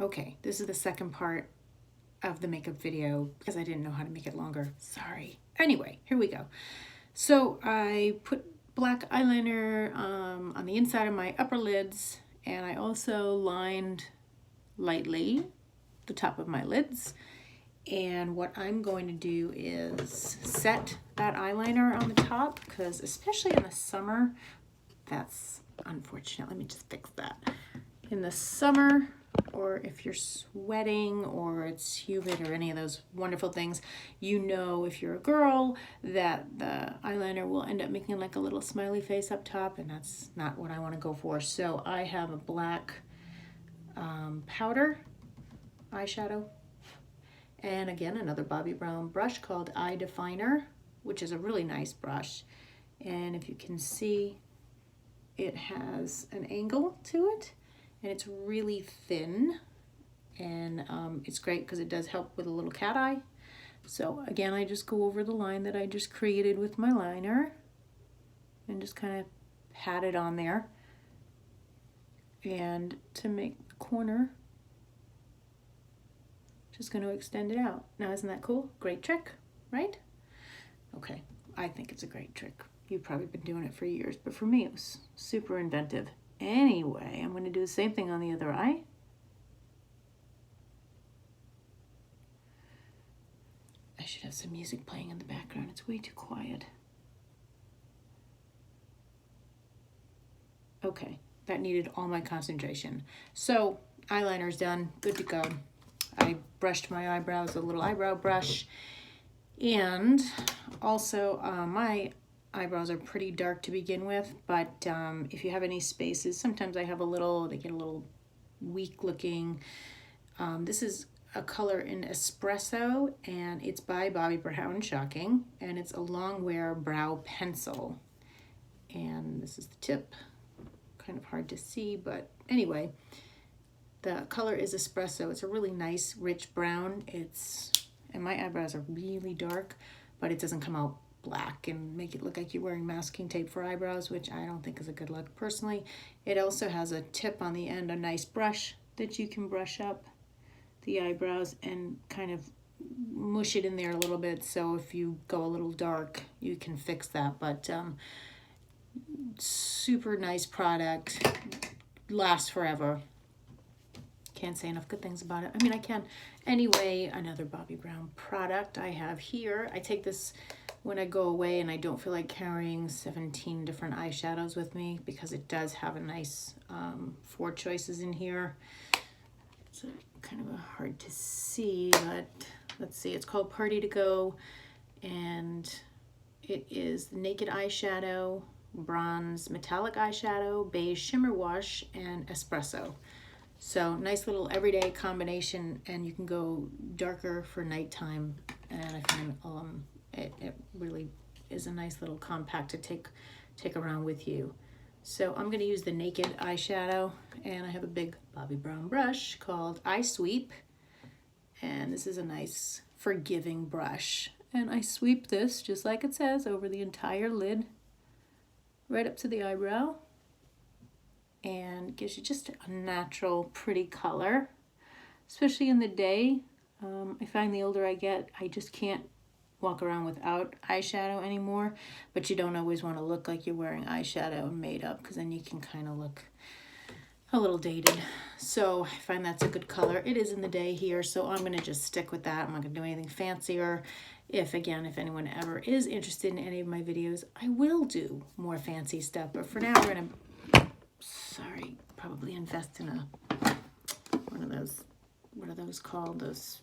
Okay, this is the second part of the makeup video because I didn't know how to make it longer. Sorry. Anyway, here we go. So I put black eyeliner on the inside of my upper lids, and I also lined lightly the top of my lids. And what I'm going to do is set that eyeliner on the top, because especially in the summer, that's unfortunate. Let me just fix that. In the summer, or if you're sweating or it's humid or any of those wonderful things, you know, if you're a girl, that the eyeliner will end up making like a little smiley face up top, and that's not what I want to go for. So I have a black powder eyeshadow, and again another Bobbi Brown brush called Eye Definer, which is a really nice brush. And if you can see, it has an angle to it, and it's really thin, and it's great because it does help with a little cat eye. So again, I just go over the line that I just created with my liner and just kind of pat it on there. And to make the corner, just going to extend it out. Now, isn't that cool? Great trick, right? Okay, I think it's a great trick. You've probably been doing it for years, but for me it was super inventive. Anyway, I'm going to do the same thing on the other eye. I should have some music playing in the background. It's way too quiet. Okay, that needed all my concentration. So eyeliner's done, good to go. I brushed my eyebrows with a little eyebrow brush, and also my eyebrows are pretty dark to begin with, but if you have any spaces, sometimes they get a little weak looking. This is a color in Espresso, and it's by Bobbi Brown, shocking, and it's a long wear brow pencil. And this is the tip, kind of hard to see, but anyway, the color is Espresso. It's a really nice, rich brown. And my eyebrows are really dark, but it doesn't come out black and make it look like you're wearing masking tape for eyebrows, which I don't think is a good look personally. It also has a tip on the end, a nice brush that you can brush up the eyebrows and kind of mush it in there a little bit, so if you go a little dark, you can fix that. But super nice product, lasts forever. Can't say enough good things about it. I mean, I can. Anyway, another Bobbi Brown product I have here. I take this when I go away and I don't feel like carrying 17 different eyeshadows with me, because it does have a nice 4 choices in here. It's kind of hard to see, but let's see. It's called Party to Go, and it is Naked Eyeshadow, Bronze Metallic Eyeshadow, Beige Shimmer Wash, and Espresso. So nice little everyday combination, and you can go darker for nighttime, and I find it really is a nice little compact to take around with you. So I'm going to use the Naked eyeshadow, and I have a big Bobbi Brown brush called Eye Sweep, and this is a nice forgiving brush, and I sweep this just like it says over the entire lid right up to the eyebrow, and gives you just a natural, pretty color, especially in the day. I find the older I get, I just can't walk around without eyeshadow anymore, but you don't always want to look like you're wearing eyeshadow and makeup, because then you can kind of look a little dated. So I find that's a good color. It is in the day here, so I'm going to just stick with that. I'm not going to do anything fancier. If anyone ever is interested in any of my videos, I will do more fancy stuff, but for now we're going to probably invest in one of those, what are those called, those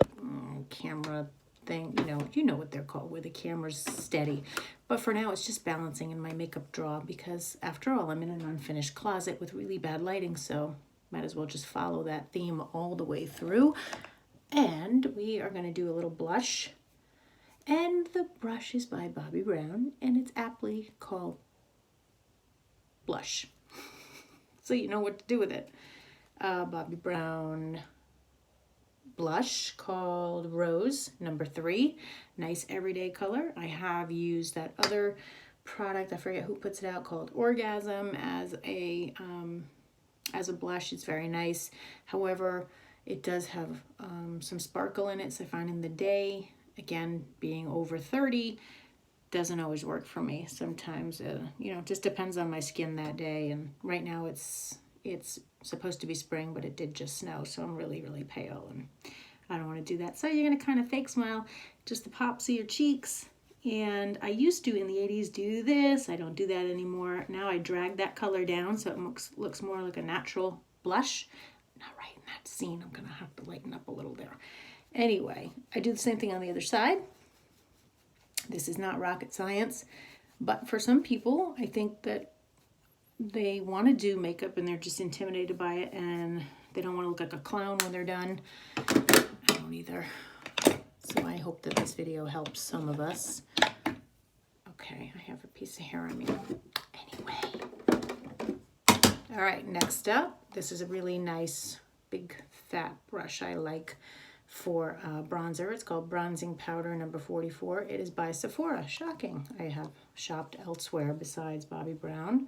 camera thing, you know what they're called, where the camera's steady. But for now, it's just balancing in my makeup drawer, because after all, I'm in an unfinished closet with really bad lighting, so might as well just follow that theme all the way through. And we are going to do a little blush, and the brush is by Bobbi Brown, and it's aptly called Blush. So you know what to do with it. Bobbi Brown blush called Rose, number 3. Nice everyday color. I have used that other product, I forget who puts it out, called Orgasm as a blush. It's very nice. However, It does have some sparkle in it, so I find in the day, again, being over 30, doesn't always work for me. Sometimes, you know, it just depends on my skin that day. And right now it's supposed to be spring, but it did just snow, so I'm really, really pale, and I don't want to do that. So you're going to kind of fake smile, just the pops of your cheeks. And I used to, in the 80s, do this. I don't do that anymore. Now I drag that color down so it looks more like a natural blush. Not right in that scene. I'm going to have to lighten up a little there. Anyway, I do the same thing on the other side. This is not rocket science, but for some people, I think that they want to do makeup and they're just intimidated by it, and they don't want to look like a clown when they're done. I don't either. So I hope that this video helps some of us. Okay, I have a piece of hair on me. Anyway. All right, next up, this is a really nice big fat brush I like for bronzer. It's called Bronzing Powder number 44. It is by Sephora. Shocking. I have shopped elsewhere besides Bobbi Brown.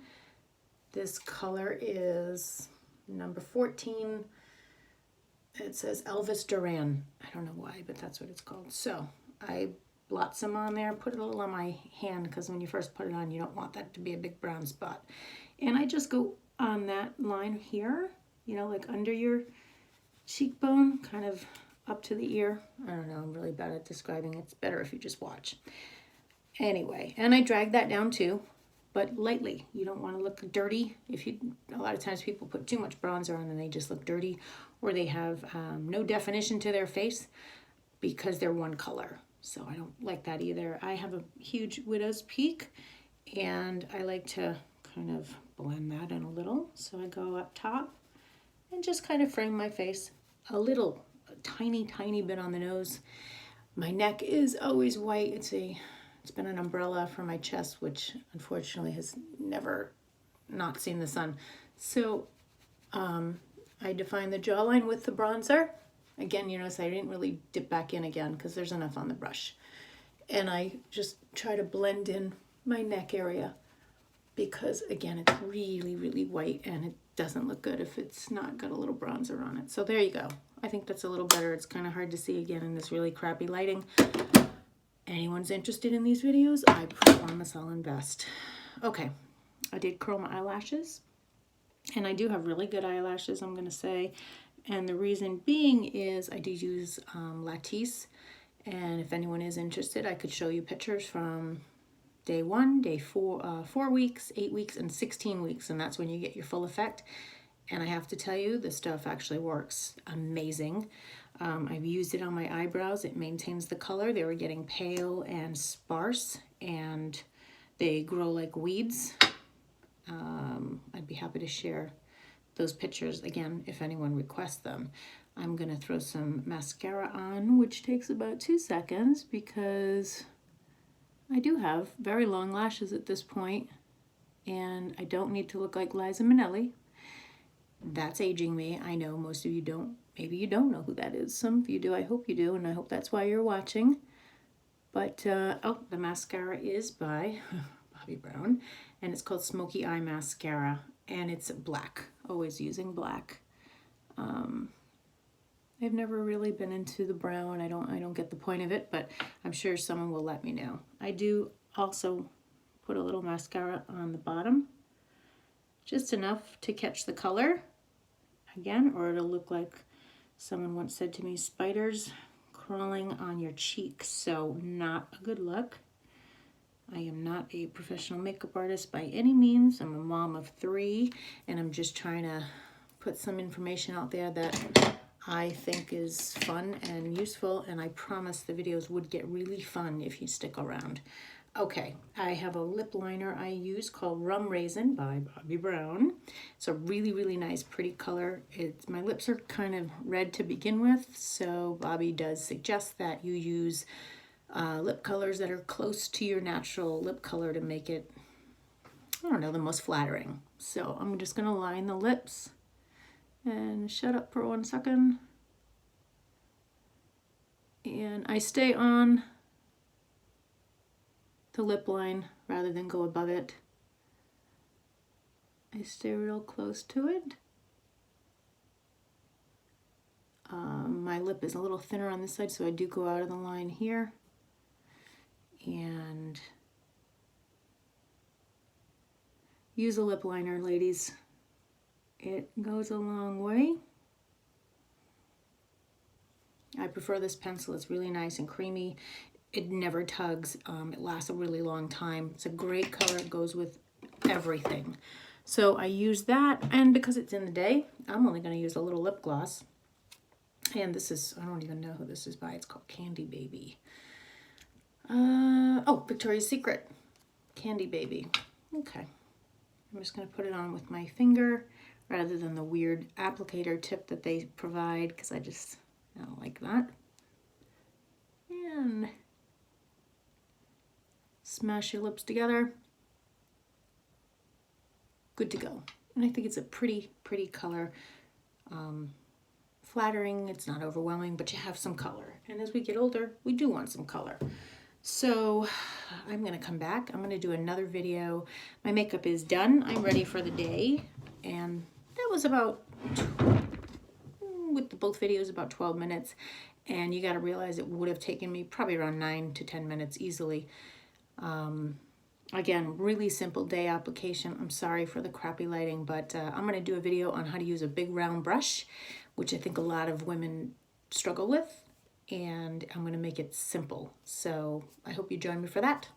This color is number 14. It says Elvis Duran. I don't know why, but that's what it's called. So I blot some on there, put it a little on my hand, because when you first put it on, you don't want that to be a big brown spot. And I just go on that line here, you know, like under your cheekbone, kind of up to the ear. I don't know, I'm really bad at describing it. It's better if you just watch. Anyway, and I drag that down too, but lightly. You don't want to look dirty. A lot of times people put too much bronzer on and they just look dirty, or they have no definition to their face because they're one color. So I don't like that either. I have a huge widow's peak, and I like to kind of blend that in a little. So I go up top and just kind of frame my face a little, a tiny bit on the nose. My neck is always white. It's been an umbrella for my chest, which unfortunately has never not seen the sun. So I define the jawline with the bronzer. Again, you notice I didn't really dip back in again because there's enough on the brush. And I just try to blend in my neck area because, again, it's really, really white and it doesn't look good if it's not got a little bronzer on it. So there you go. I think that's a little better. It's kind of hard to see again in this really crappy lighting. Anyone's interested in these videos, I promise I'll invest. Okay, I did curl my eyelashes, and I do have really good eyelashes, I'm gonna say. And the reason being is I do use Latisse, and if anyone is interested, I could show you pictures from day 1, day 4, 4 weeks, 8 weeks, and 16 weeks, and that's when you get your full effect. And I have to tell you, this stuff actually works amazing. I've used it on my eyebrows. It maintains the color. They were getting pale and sparse, and they grow like weeds. I'd be happy to share those pictures again if anyone requests them. I'm gonna throw some mascara on, which takes about 2 seconds because I do have very long lashes at this point, and I don't need to look like Liza Minnelli. That's aging me. I know most of you don't. Maybe you don't know who that is. Some of you do. I hope you do, and I hope that's why you're watching. But, oh, the mascara is by Bobbi Brown, and it's called Smoky Eye Mascara, and it's black. Always using black. I've never really been into the brown. I don't get the point of it, but I'm sure someone will let me know. I do also put a little mascara on the bottom, just enough to catch the color again, or it'll look like someone once said to me, spiders crawling on your cheeks. So not a good look. I am not a professional makeup artist by any means. I'm a mom of 3, and I'm just trying to put some information out there that I think is fun and useful, and I promise the videos would get really fun if you stick around. Okay, I have a lip liner I use called Rum Raisin by Bobbi Brown. It's a really, really nice, pretty color. My lips are kind of red to begin with, so Bobbi does suggest that you use lip colors that are close to your natural lip color to make it, I don't know, the most flattering. So I'm just gonna line the lips and shut up for 1 second. And I stay on the lip line rather than go above it. I stay real close to it. my lip is a little thinner on this side, so I do go out of the line here. And use a lip liner, ladies. It goes a long way. I prefer this pencil. It's really nice and creamy. It never tugs. It lasts a really long time. It's a great color. It goes with everything. So I use that, and because it's in the day, I'm only going to use a little lip gloss. And this is, I don't even know who this is by. It's called Candy Baby. Oh, Victoria's Secret. Candy Baby. Okay. I'm just going to put it on with my finger rather than the weird applicator tip that they provide, because I don't like that. And smash your lips together. Good to go. And I think it's a pretty color. Flattering, it's not overwhelming, but you have some color. And as we get older, we do want some color. So I'm gonna come back. I'm gonna do another video. My makeup is done. I'm ready for the day. And that was about, with both videos, about 12 minutes. And you gotta realize it would have taken me probably around 9 to 10 minutes easily. Again, really simple day application. I'm sorry for the crappy lighting, but I'm going to do a video on how to use a big round brush, which I think a lot of women struggle with, and I'm going to make it simple. So I hope you join me for that.